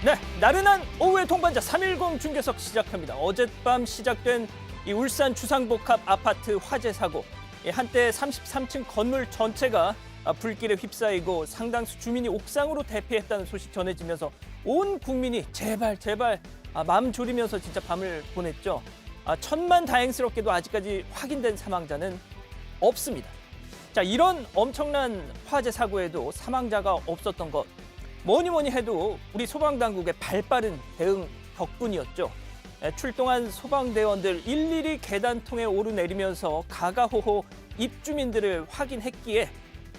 네, 나른한 오후의 동반자 310 중계석 시작합니다. 어젯밤 시작된 이 울산 주상복합 아파트 화재 사고, 한때 33층 건물 전체가 불길에 휩싸이고 상당수 주민이 옥상으로 대피했다는 소식 전해지면서 온 국민이 제발 마음 졸이면서 진짜 밤을 보냈죠. 천만다행스럽게도 아직까지 확인된 사망자는 없습니다. 자, 이런 엄청난 화재 사고에도 사망자가 없었던 것, 뭐니 해도 우리 소방당국의 발빠른 대응 덕분이었죠. 출동한 소방대원들 일일이 계단통에 오르내리면서 가가호호 입주민들을 확인했기에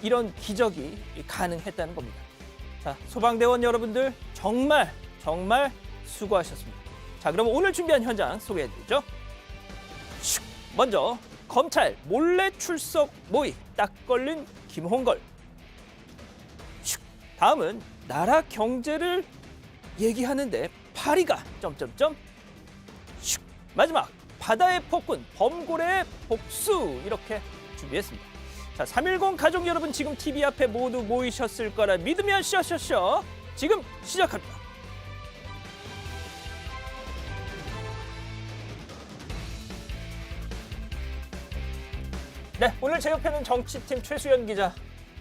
이런 기적이 가능했다는 겁니다. 자, 소방대원 여러분들 정말 수고하셨습니다. 자, 그럼 오늘 준비한 현장 소개해드리죠. 먼저 검찰 몰래 출석 모의 딱 걸린 김홍걸. 다음은 나라 경제를 얘기하는데 파리가 마지막 바다의 폭군 범고래의 복수, 이렇게 준비했습니다. 자, 310 가족 여러분, 지금 TV 앞에 모두 모이셨을 거라 믿으면 쇼 지금 시작합니다. 네, 오늘 제 옆에는 정치팀 최수연 기자,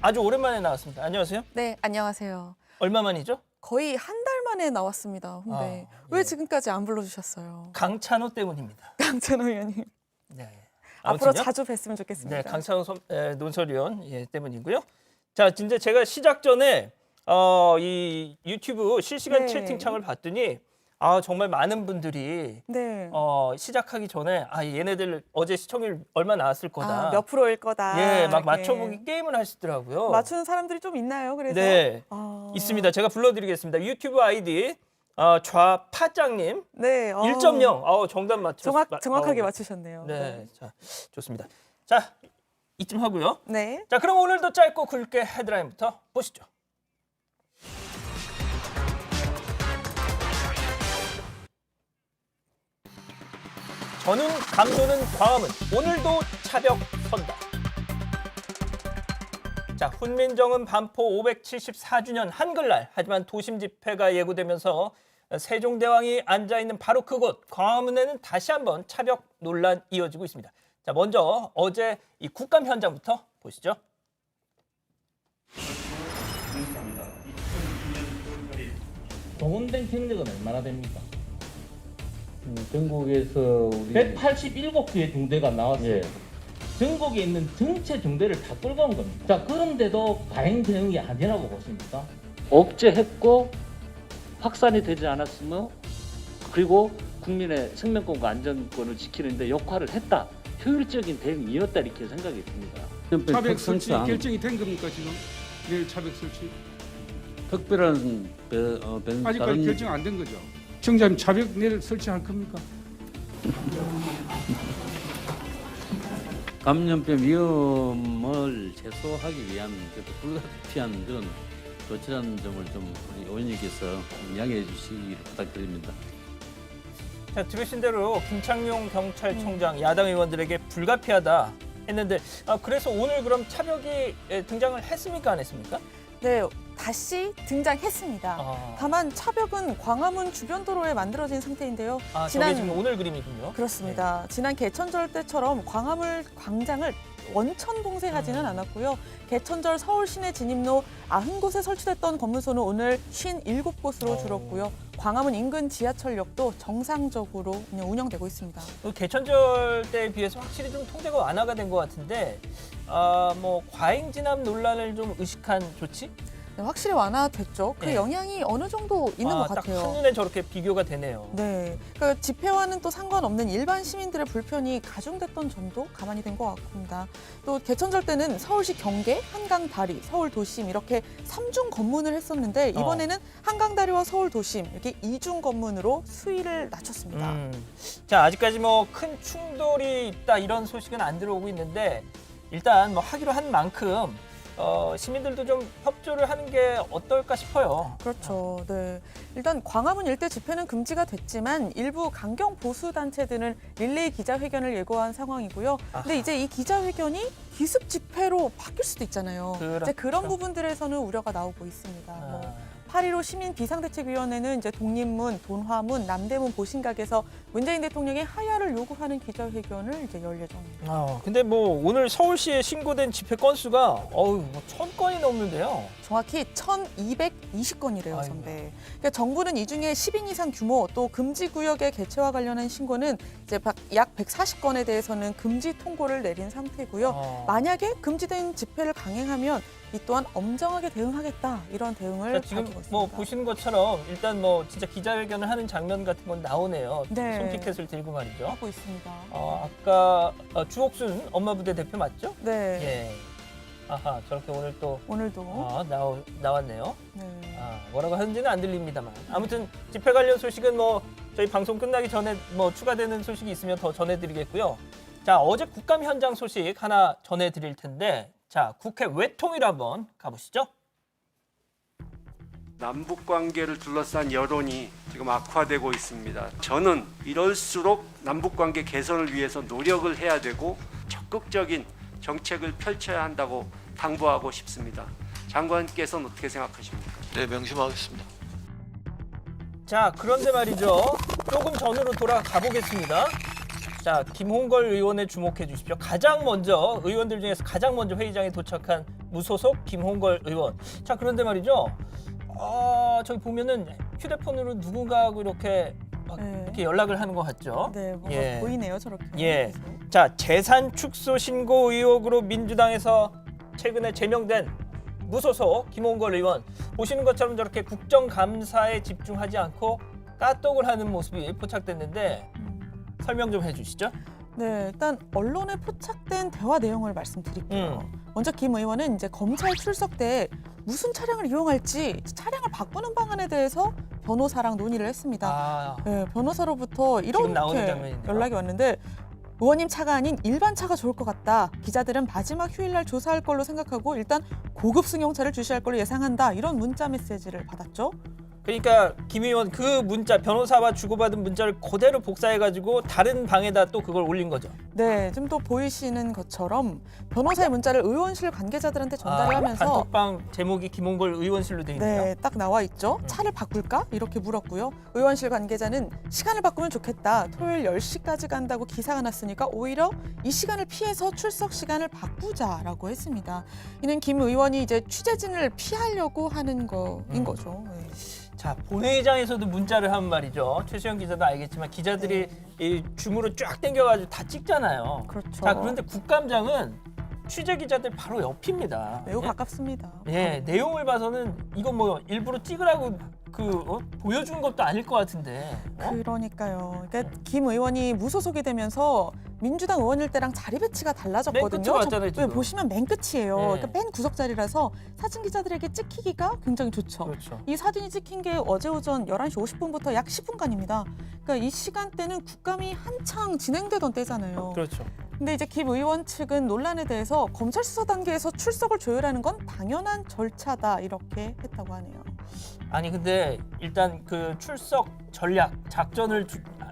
아주 오랜만에 나왔습니다. 안녕하세요. 네, 안녕하세요. 얼마 만이죠? 거의 한 달 만에 나왔습니다. 근데 왜 예. 지금까지 안 불러주셨어요? 강찬호 때문입니다. 강찬호 의원님. 네. 앞으로 아무튼요? 자주 뵀으면 좋겠습니다. 네, 강찬호 논설위원 때문이고요. 자, 진짜 제가 시작 전에 이 유튜브 실시간 네. 채팅창을 봤더니 정말 많은 분들이 네. 시작하기 전에 얘네들 어제 시청률 얼마 나왔을 거다. 몇 프로일 거다. 예, 막 이렇게. 맞춰보기 게임을 하시더라고요. 맞추는 사람들이 좀 있나요? 그래서 네, 있습니다. 제가 불러드리겠습니다. 유튜브 아이디 좌파짱님 네. 1.0. 정답 맞췄어요. 정확하게 맞추셨네요. 네, 자, 좋습니다. 자, 이쯤 하고요. 네. 자, 그럼 오늘도 짧고 굵게 헤드라인부터 보시죠. 전운 감도는 광화문, 오늘도 차벽 선다. 자, 훈민정음 반포 574주년 한글날, 하지만 도심 집회가 예고되면서 세종대왕이 앉아있는 바로 그곳 광화문에는 다시 한번 차벽 논란 이어지고 있습니다. 자, 먼저 어제 이 국감 현장부터 보시죠. 동원된 경력은 얼마나 됩니까? 전국에서 우리 187개의 중대가 나왔어요. 예. 전국에 있는 전체 중대를 다 끌고 온 겁니다. 자, 그런데도 가행 대응이 안 되라고 보십니까? 억제했고 확산이 되지 않았으며 그리고 국민의 생명권과 안전권을 지키는 데 역할을 했다. 효율적인 대응이었다, 이렇게 생각이 듭니다. 차벽 설치 결정이 된 겁니까 지금? 내일 차벽 설치 특별한 아직까지 결정 안 된 거죠? 청장님, 차벽 내일 설치할 겁니까? 감염병 위험을 최소화하기 위한 불가피한 그런 조치라는 점을 좀 우리 의원님께서 양해해 주시기를 부탁드립니다. 자, 들으신 대로 김창룡 경찰청장 야당 의원들에게 불가피하다 했는데, 그래서 오늘 그럼 차벽이 등장을 했습니까, 안 했습니까? 네, 다시 등장했습니다. 다만 차벽은 광화문 주변 도로에 만들어진 상태인데요. 저게 지금 오늘 그림이군요. 그렇습니다. 지난 개천절 때처럼 광화문 광장을 원천 봉쇄하지는 않았고요. 개천절 서울 시내 진입로 90곳에 설치됐던 건물소는 오늘 57곳으로 줄었고요. 광화문 인근 지하철역도 정상적으로 운영되고 있습니다. 개천절 때에 비해서 확실히 좀 통제가 완화가 된 것 같은데, 뭐 과잉 진압 논란을 좀 의식한 조치? 네, 확실히 완화됐죠. 그 네. 영향이 어느 정도 있는 것 딱 같아요. 한눈에 저렇게 비교가 되네요. 네, 그러니까 집회와는 또 상관없는 일반 시민들의 불편이 가중됐던 점도 가만히 된 것 같습니다. 또 개천절 때는 서울시 경계, 한강다리, 서울도심 이렇게 3중 검문을 했었는데 이번에는 한강다리와 서울도심 이렇게 2중 검문으로 수위를 낮췄습니다. 자, 아직까지 뭐 큰 충돌이 있다 이런 소식은 안 들어오고 있는데, 일단 뭐 하기로 한 만큼 시민들도 좀 협조를 하는 게 어떨까 싶어요. 그렇죠. 네. 일단 광화문 일대 집회는 금지가 됐지만 일부 강경 보수 단체들은 릴레이 기자회견을 예고한 상황이고요. 근데 이제 이 기자회견이 기습 집회로 바뀔 수도 있잖아요. 그렇죠. 이제 그런 부분들에서는 우려가 나오고 있습니다. 뭐 8.15 시민 비상대책위원회는 이제 독립문, 돈화문, 남대문 보신각에서 문재인 대통령의 하야를 요구하는 기자회견을 이제 열 예정입니다. 근데 뭐 오늘 서울시에 신고된 집회 건수가 뭐 1,000건이 넘는데요. 정확히 1,220건이래요, 아이고. 선배. 그러니까 정부는 이 중에 10인 이상 규모 또 금지 구역의 개최와 관련한 신고는 이제 약 140건에 대해서는 금지 통고를 내린 상태고요. 만약에 금지된 집회를 강행하면 이 또한 엄정하게 대응하겠다 이런 대응을 자, 지금 밝히고 있습니다. 뭐 보시는 것처럼 일단 뭐 진짜 기자회견을 하는 장면 같은 건 나오네요. 네. 손피켓을 들고 말이죠. 하고 있습니다. 아까 주옥순 엄마 부대 대표 맞죠? 네. 예. 아하, 저렇게 오늘 또 오늘도 나왔네요. 네. 뭐라고 하는지는 안 들립니다만. 아무튼 집회 관련 소식은 뭐 저희 방송 끝나기 전에 뭐 추가되는 소식이 있으면 더 전해드리겠고요. 자, 어제 국감 현장 소식 하나 전해드릴 텐데, 자, 국회 외통위로 한번 가보시죠. 남북 관계를 둘러싼 여론이 지금 악화되고 있습니다. 저는 이럴수록 남북 관계 개선을 위해서 노력을 해야 되고 적극적인 정책을 펼쳐야 한다고 당부하고 싶습니다. 장관께서는 어떻게 생각하십니까? 네, 명심하겠습니다. 자, 그런데 말이죠. 조금 전으로 돌아가 보겠습니다. 자, 김홍걸 의원에 주목해 주십시오. 가장 먼저 의원들 중에서 가장 먼저 회의장에 도착한 무소속 김홍걸 의원. 자, 그런데 말이죠. 저기 보면은 휴대폰으로 누군가하고 이렇게 막 네. 이렇게 연락을 하는 것 같죠. 네, 뭔가 예. 보이네요, 저렇게. 예. 계속. 자, 재산 축소 신고 의혹으로 민주당에서 최근에 제명된 무소속 김홍걸 의원. 보시는 것처럼 저렇게 국정감사에 집중하지 않고 까똑을 하는 모습이 포착됐는데 설명 좀 해주시죠. 네, 일단 언론에 포착된 대화 내용을 말씀드릴게요. 먼저 김 의원은 이제 검찰 출석 때 무슨 차량을 이용할지 차량을 바꾸는 방안에 대해서 변호사랑 논의를 했습니다. 네, 변호사로부터 지금 나오는 이렇게 장면이네요. 연락이 왔는데 의원님 차가 아닌 일반 차가 좋을 것 같다. 기자들은 마지막 휴일날 조사할 걸로 생각하고 일단 고급 승용차를 주시할 걸로 예상한다. 이런 문자 메시지를 받았죠. 그러니까 김 의원 그 문자 변호사와 주고받은 문자를 그대로 복사해가지고 다른 방에다 또 그걸 올린 거죠. 네, 지금 또 보이시는 것처럼 변호사의 문자를 의원실 관계자들한테 전달을 하면서 단톡방 제목이 김홍걸 의원실로 돼 있네요. 네, 딱 나와 있죠. 차를 바꿀까? 이렇게 물었고요. 의원실 관계자는 시간을 바꾸면 좋겠다. 토요일 10시까지 간다고 기사가 났으니까 오히려 이 시간을 피해서 출석 시간을 바꾸자라고 했습니다. 이는 김 의원이 이제 취재진을 피하려고 하는 거인 거죠. 네. 자, 본회의장에서도 문자를 하면 말이죠. 최수영 기자도 알겠지만 기자들이 이 줌으로 쫙 당겨가지고 다 찍잖아요. 그렇죠. 자, 그런데 국감장은 취재 기자들 바로 옆입니다. 매우 예? 가깝습니다. 예, 내용을 봐서는 이거 뭐 일부러 찍으라고 보여준 것도 아닐 것 같은데. 그러니까요. 그러니까 김 의원이 무소속이 되면서 민주당 의원일 때랑 자리 배치가 달라졌거든요. 맨 끝으로 왔잖아요, 지금. 보시면 맨 끝이에요. 네. 그러니까 맨 구석 자리라서 사진 기자들에게 찍히기가 굉장히 좋죠. 그렇죠. 이 사진이 찍힌 게 어제 오전 11시 50분부터 약 10분간입니다. 그러니까 이 시간대는 국감이 한창 진행되던 때잖아요. 그렇죠. 근데 이제 김 의원 측은 논란에 대해서 검찰 수사 단계에서 출석을 조율하는 건 당연한 절차다 이렇게 했다고 하네요. 아니 근데 일단 그 출석 전략 작전을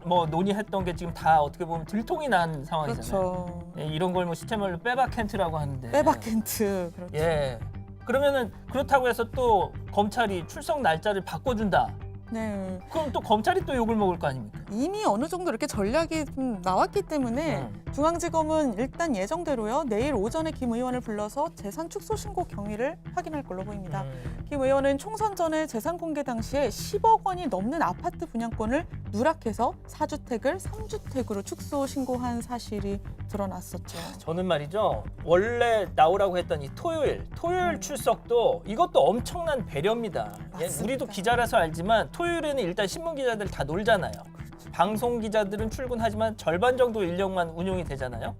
뭐 논의했던 게 지금 다 어떻게 보면 들통이 난 상황이잖아요. 그렇죠. 예, 이런 걸 뭐 시체말로 빼박캔트라고 하는데. 빼박캔트. 그렇죠. 예. 그러면은 그렇다고 해서 또 검찰이 출석 날짜를 바꿔준다. 네. 그럼 또 검찰이 또 욕을 먹을 거 아닙니까? 이미 어느 정도 이렇게 전략이 좀 나왔기 때문에 중앙지검은 일단 예정대로요. 내일 오전에 김 의원을 불러서 재산 축소 신고 경위를 확인할 걸로 보입니다. 김 의원은 총선 전에 재산 공개 당시에 10억 원이 넘는 아파트 분양권을 누락해서 4주택을 3주택으로 축소 신고한 사실이 드러났었죠. 저는 말이죠. 원래 나오라고 했던 이 토요일 출석도 이것도 엄청난 배려입니다. 예, 맞습니다. 우리도 기자라서 알지만 토요일에는 일단 신문 기자들 다 놀잖아요. 방송 기자들은 출근하지만 절반 정도 인력만 운용이 되잖아요.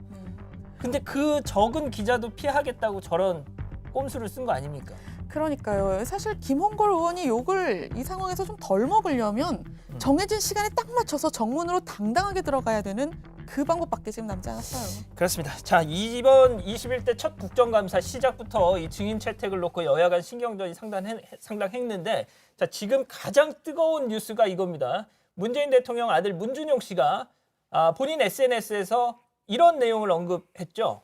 근데 그 적은 기자도 피하겠다고 저런 꼼수를 쓴 거 아닙니까? 그러니까요. 사실 김홍걸 의원이 욕을 이 상황에서 좀 덜 먹으려면 정해진 시간에 딱 맞춰서 정문으로 당당하게 들어가야 되는 그 방법밖에 지금 남지 않았어요. 그렇습니다. 자, 이번 21대 첫 국정감사 시작부터 이 증인 채택을 놓고 여야 간 신경전이 상당했는데 자, 지금 가장 뜨거운 뉴스가 이겁니다. 문재인 대통령 아들 문준용 씨가 본인 SNS에서 이런 내용을 언급했죠.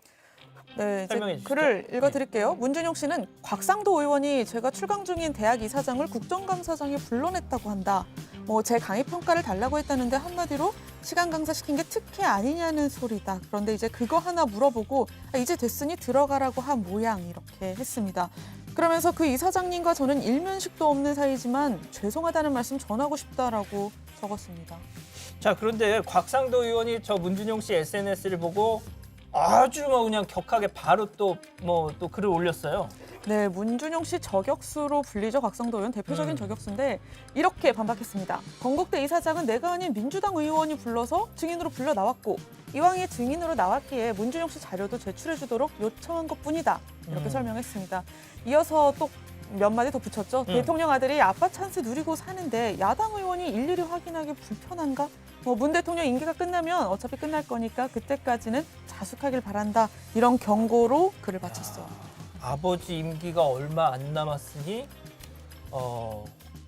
네, 설명해 제 주시죠. 글을 읽어드릴게요. 문준용 씨는 곽상도 의원이 제가 출강 중인 대학 이사장을 국정감사장에 불러냈다고 한다. 뭐 제 강의 평가를 달라고 했다는데 한마디로 시간 강사시킨 게 특혜 아니냐는 소리다. 그런데 이제 그거 하나 물어보고 이제 됐으니 들어가라고 한 모양 이렇게 했습니다. 그러면서 그 이사장님과 저는 일면식도 없는 사이지만 죄송하다는 말씀 전하고 싶다라고 적었습니다. 자, 그런데 곽상도 의원이 저 문준용 씨 SNS를 보고 아주 뭐 그냥 격하게 바로 또 글을 올렸어요. 네, 문준용 씨 저격수로 불리죠. 곽상도 의원 대표적인 저격수인데 이렇게 반박했습니다. 건국대 이사장은 내가 아닌 민주당 의원이 불러서 증인으로 불러 나왔고 이왕에 증인으로 나왔기에 문준용 씨 자료도 제출해 주도록 요청한 것뿐이다. 이렇게 설명했습니다. 이어서 또 몇 마디 더 붙였죠. 대통령 아들이 아빠 찬스 누리고 사는데 야당 의원이 일일이 확인하기 불편한가? 문 대통령 임기가 끝나면 어차피 끝날 거니까 그때까지는 자숙하길 바란다. 이런 경고로 글을 마쳤어요. 아버지 임기가 얼마 안 남았으니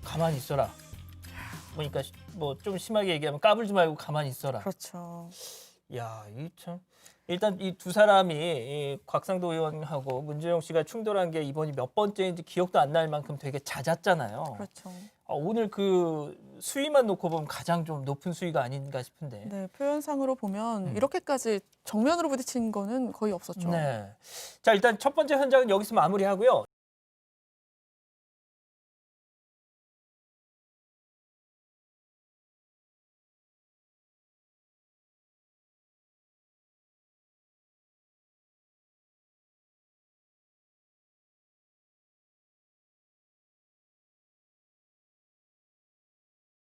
가만히 있어라. 그러니까 뭐 좀 심하게 얘기하면 까불지 말고 가만히 있어라. 그렇죠. 야, 이 참. 일단 이 두 사람이 이 곽상도 의원하고 문준용 씨가 충돌한 게 이번이 몇 번째인지 기억도 안 날 만큼 되게 잦았잖아요. 그렇죠. 오늘 그 수위만 놓고 보면 가장 좀 높은 수위가 아닌가 싶은데. 네, 표현상으로 보면 이렇게까지 정면으로 부딪힌 거는 거의 없었죠. 네. 자, 일단 첫 번째 현장은 여기서 마무리하고요.